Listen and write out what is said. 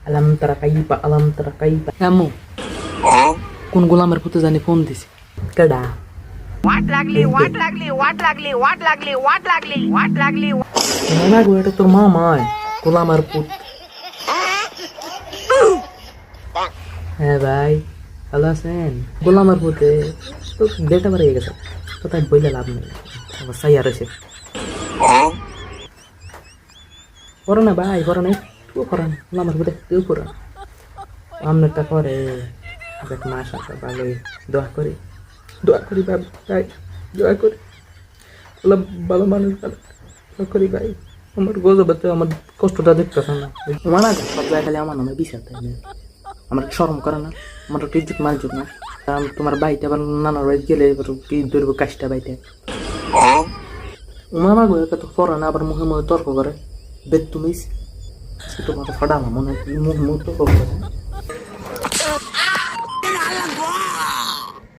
আলাম তারা কাইবা আলাম তারা কাইবা আম্মু কোন গোলামের পুতে জানি ফোন দিছে কেডা না গো এটা তোর মামায় গোলামের পুত হ্যাঁ ভাই ভালো আছেন গোলামের পুতে তো ডেটা বাড়িয়ে গেছে তো তাই বইলে লাভ নেই আবার সাই আর এসে করো না ভাই করো না একটু করেন গোলামের পুতে কেউ করেন আমনেরটা করে দেখ মাস আছে ভালোই দোয়া করি ভাই দোয়া করি ভালো মানুষ দোয়া করি ভাই আমার গজবাতে আমার কষ্টটা দেখতেছে না মানা সব জায়গায় খালি আমার নামে বিচার তাই না আমার শরম করে না আমার একটা ইজ্জত মানজুক না কারণ তোমার বাড়িতে আবার নানার বাড়ি গেলে কি ধরবো কাজটা বাড়িতে মানা গো এত পড়া না আবার মুখে মুখে তর্ক করে বেদ তুমি তোমাকে ফটালাম মনে হয় মুখ তর্ক করে